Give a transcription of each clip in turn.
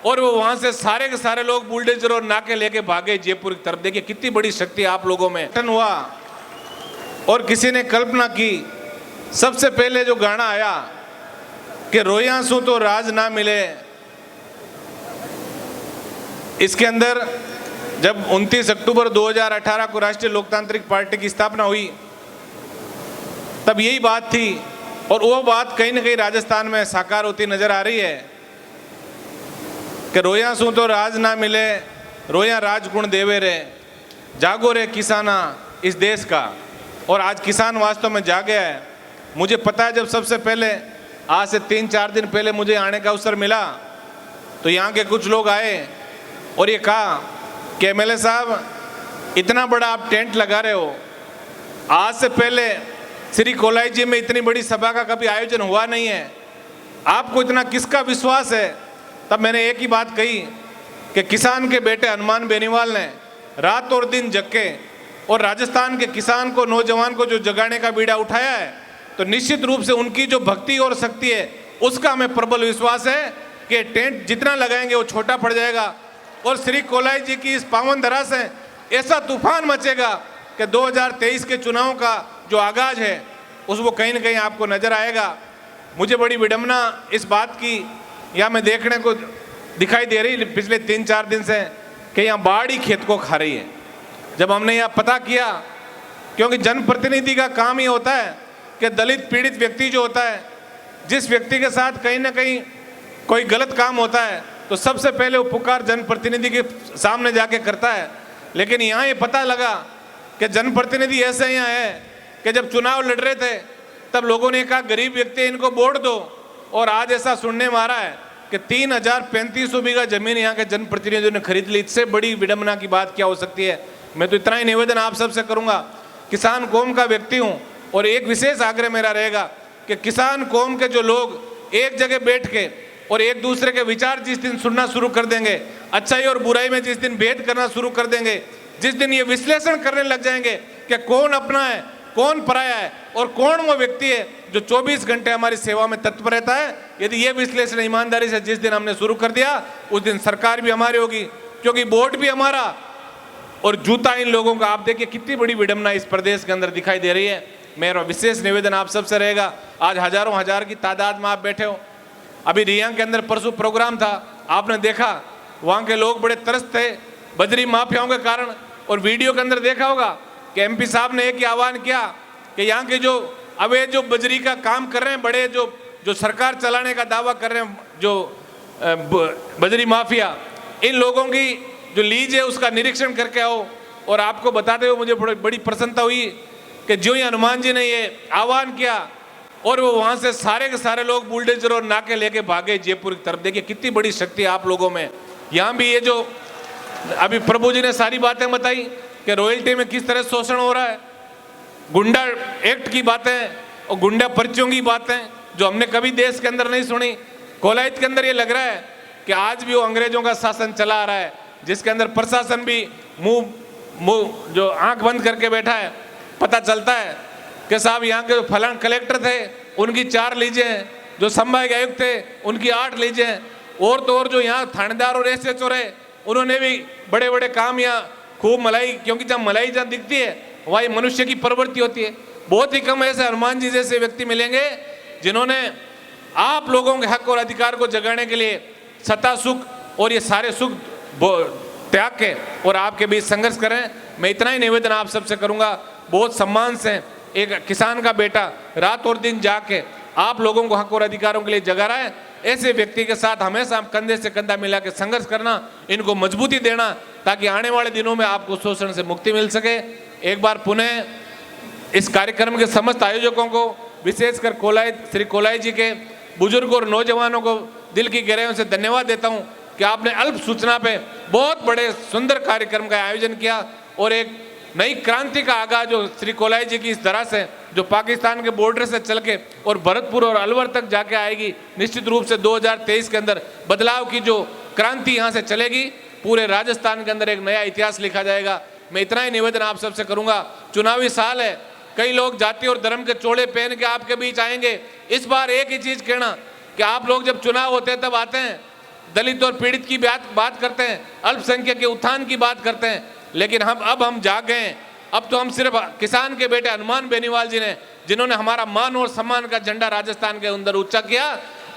और वो वहां से सारे के सारे लोग बुलडोजर और नाके लेके भागे जयपुर की तरफ। देखिए कितनी बड़ी शक्ति आप लोगों में गठन हुआ। और किसी ने कल्पना की, सबसे पहले जो गाना आया कि रोया सू तो राज ना मिले, इसके अंदर जब 29 अक्टूबर 2018 को राष्ट्रीय लोकतांत्रिक पार्टी की स्थापना हुई तब यही बात थी, और वो बात कहीं ना कहीं राजस्थान में साकार होती नजर आ रही है कि रोया सू तो राज ना मिले, रोया राजगुण देवे रे, जागो रे किसाना इस देश का। और आज किसान वास्तव में जागे है। मुझे पता है, जब सबसे पहले आज से 3-4 दिन पहले मुझे आने का अवसर मिला तो यहाँ के कुछ लोग आए और ये कहा कि एमएलए साहब इतना बड़ा आप टेंट लगा रहे हो, आज से पहले श्री कोलाई जी में इतनी बड़ी सभा का कभी आयोजन हुआ नहीं है, आपको इतना किसका विश्वास है। तब मैंने एक ही बात कही कि किसान के बेटे हनुमान बेनीवाल ने रात और दिन जग के और राजस्थान के किसान को, नौजवान को जो जगाने का बीड़ा उठाया है, तो निश्चित रूप से उनकी जो भक्ति और शक्ति है उसका हमें प्रबल विश्वास है कि टेंट जितना लगाएंगे वो छोटा पड़ जाएगा। और श्री कोलाई जी की इस पावन धरा से ऐसा तूफान मचेगा कि 2023 के चुनाव का जो आगाज है उस वो कहीं ना कहीं आपको नजर आएगा। मुझे बड़ी विडंबना इस बात की यहाँ मैं देखने को दिखाई दे रही पिछले 3-4 दिन से कि यहाँ बाढ़ ही खेत को खा रही है। जब हमने यहाँ पता किया, क्योंकि जनप्रतिनिधि का काम ये होता है कि दलित पीड़ित व्यक्ति जो होता है, जिस व्यक्ति के साथ कहीं ना कहीं कोई गलत काम होता है तो सबसे पहले वो पुकार जनप्रतिनिधि के सामने जाके करता है। लेकिन यहाँ ये पता लगा कि जनप्रतिनिधि ऐसे यहाँ है कि जब चुनाव लड़ रहे थे तब लोगों ने कहा गरीब व्यक्ति इनको वोट दो, और आज ऐसा सुनने में आ रहा है कि 3,3500 बीघा जमीन यहाँ के जनप्रतिनिधियों ने खरीद ली। इससे बड़ी विडंबना की बात क्या हो सकती है। मैं तो इतना ही निवेदन आप सबसे करूंगा, किसान कौम का व्यक्ति हूँ, और एक विशेष आग्रह मेरा रहेगा कि किसान कौम के जो लोग एक जगह बैठ के और एक दूसरे के विचार जिस दिन सुनना शुरू कर देंगे, अच्छाई और बुराई में जिस दिन भेद करना शुरू कर देंगे, जिस दिन ये विश्लेषण करने लग जाएंगे कि कौन अपना है, कौन पराया है और कौन वो व्यक्ति है जो 24 घंटे हमारी सेवा में तत्पर रहता है, यदि ये विश्लेषण ईमानदारी से जिस दिन हमने शुरू कर दिया उस दिन सरकार भी हमारी होगी, क्योंकि वोट भी हमारा और जूता इन लोगों का। आप देखिए कितनी बड़ी विडंबना इस प्रदेश के अंदर दिखाई दे रही है। मेरा विशेष निवेदन आप सबसे रहेगा, आज हजारों हजार की तादाद में आप बैठे हो। अभी रियांग के अंदर परसों प्रोग्राम था, आपने देखा वहाँ के लोग बड़े त्रस्त थे बजरी माफियाओं के कारण, और वीडियो के अंदर देखा होगा कि एमपी साहब ने एक ही आह्वान किया कि यहाँ के जो अवैध जो बजरी का काम कर रहे हैं, बड़े जो सरकार चलाने का दावा कर रहे हैं, जो बजरी माफिया, इन लोगों की जो लीज है उसका निरीक्षण करके आओ। और आपको बताते हुए मुझे बड़ी प्रसन्नता हुई कि जो ही हनुमान जी ने ये आह्वान किया और वो वहाँ से सारे के सारे लोग बुलडोजर और नाके लेके भागे जयपुर की तरफ। देखिए कितनी बड़ी शक्ति है आप लोगों में। यहाँ भी ये जो अभी प्रभु जी ने सारी बातें बताई कि रॉयल्टी में किस तरह शोषण हो रहा है, गुंडा एक्ट की बातें और गुंडा पर्चियों की बातें जो हमने कभी देश के अंदर नहीं सुनी। कोलायत के अंदर ये लग रहा है कि आज भी वो अंग्रेजों का शासन चला आ रहा है, जिसके अंदर प्रशासन भी मुंह जो आंख बंद करके बैठा है। पता चलता है कि साहब यहाँ के फलान कलेक्टर थे उनकी 4 लीजें हैं, जो संभाग आयुक्त थे उनकी 8 लीजें हैं, और तो और जो यहाँ थानेदार और एसएचओ रहे उन्होंने भी बड़े बड़े काम यहाँ खूब मलाई, क्योंकि जब मलाई जहाँ दिखती है वही मनुष्य की प्रवृत्ति होती है। बहुत ही कम ऐसे हनुमान जी जैसे व्यक्ति मिलेंगे जिन्होंने आप लोगों के हक और अधिकार को जगाने के लिए सत्ता सुख और ये सारे सुख त्याग के और आपके बीच संघर्ष करें। मैं इतना ही निवेदन आप सबसे करूंगा, बहुत सम्मान से एक किसान का बेटा रात और दिन जाग के आप लोगों को हक और अधिकारों के लिए जगा रहा है। ऐसे व्यक्ति के साथ हमेशा कंधे से कंधा मिला के संघर्ष करना, इनको मजबूती देना, ताकि आने वाले दिनों में आपको शोषण से मुक्ति मिल सके। एक बार पुनः इस कार्यक्रम के समस्त आयोजकों को, विशेषकर श्री कोलाई जी के बुजुर्ग और नौजवानों को दिल की गहराइयों से धन्यवाद देता हूं कि आपने अल्प सूचना पे बहुत बड़े सुंदर कार्यक्रम का आयोजन किया और एक नई क्रांति का आगाज जो श्री कोलाई जी की इस तरह से जो पाकिस्तान के बॉर्डर से चल के और भरतपुर और अलवर तक जाके आएगी, निश्चित रूप से 2023 के अंदर बदलाव की जो क्रांति यहाँ से चलेगी, पूरे राजस्थान के अंदर एक नया इतिहास लिखा जाएगा। मैं इतना ही निवेदन आप सबसे करूंगा, चुनावी साल है, कई लोग जाति और धर्म के चोले पहन के आपके बीच आएंगे। इस बार एक ही चीज कहना कि आप लोग जब चुनाव होते हैं तब आते हैं, दलित और पीड़ित की बात करते हैं, अल्पसंख्यक के उत्थान की बात करते हैं, लेकिन अब हम जाग गए हैं। अब तो हम सिर्फ किसान के बेटे हनुमान बेनीवाल जी ने, जिन्होंने हमारा मान और सम्मान का झंडा राजस्थान के अंदर ऊंचा किया,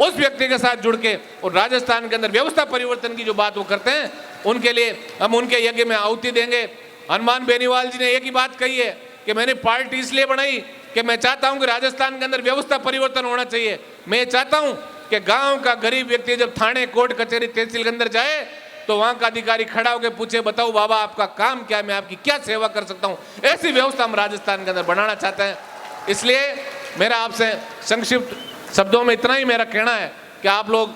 उस व्यक्ति के साथ जुड़ के और राजस्थान के अंदर व्यवस्था परिवर्तन की जो बात वो करते हैं, उनके लिए हम उनके यज्ञ में आहुति देंगे। हनुमान बेनीवाल जी ने एक ही बात कही है कि मैंने पार्टी इसलिए बनाई कि मैं चाहता हूं कि राजस्थान के अंदर व्यवस्था परिवर्तन होना चाहिए। मैं चाहता हूं कि गांव का गरीब व्यक्ति जब थाने, कोर्ट कचहरी, तहसील के अंदर जाए तो वहां का अधिकारी खड़ा होकर पूछे, बताओ बाबा आपका काम क्या है, मैं आपकी क्या सेवा कर सकता हूं। ऐसी व्यवस्था हम राजस्थान के अंदर बनाना चाहते हैं। इसलिए मेरा आपसे संक्षिप्त शब्दों में इतना ही मेरा कहना है कि आप लोग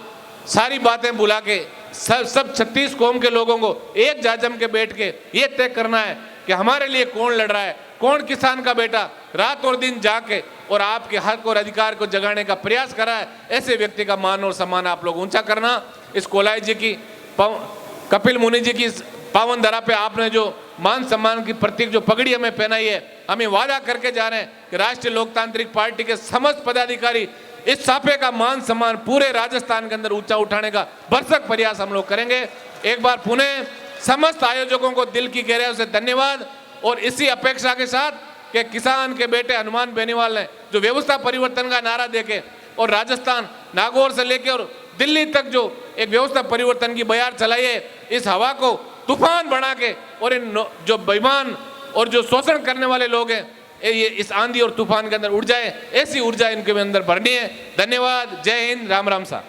सारी बातें भुला के सब 36 कौम के लोगों को एक जाजम के बैठ के ये तय करना है कि हमारे लिए कौन लड़ रहा है, कौन किसान का बेटा रात और दिन जाके और आपके हक और अधिकार को जगाने का प्रयास कर रहा है। ऐसे व्यक्ति का मान और सम्मान आप लोग ऊंचा करना। इस कोलाई जी की, कपिल मुनि जी की पावन धरा पे आपने जो मान सम्मान की प्रतीक जो पगड़ी हमें पहनाई है, हमें वादा करके जा रहे हैं कि राष्ट्रीय लोकतांत्रिक पार्टी के समस्त पदाधिकारी इस साफे का मान सम्मान पूरे राजस्थान के अंदर ऊंचा उठाने का भरसक प्रयास हम लोग करेंगे। एक बार पुनः समस्त आयोजकों को दिल की गहराइयों से धन्यवाद, और इसी अपेक्षा के साथ कि किसान के बेटे हनुमान बेनीवाल ने जो व्यवस्था परिवर्तन का नारा देके और राजस्थान, नागौर से लेकर और दिल्ली तक जो एक व्यवस्था परिवर्तन की बयार चलाई है, इस हवा को तूफान बना के और इन जो बेईमान और जो शोषण करने वाले लोग हैं, ये इस आंधी और तूफान के अंदर उड़ जाए, ऐसी ऊर्जा इनके अंदर भरनी है। धन्यवाद। जय हिंद। राम राम सा।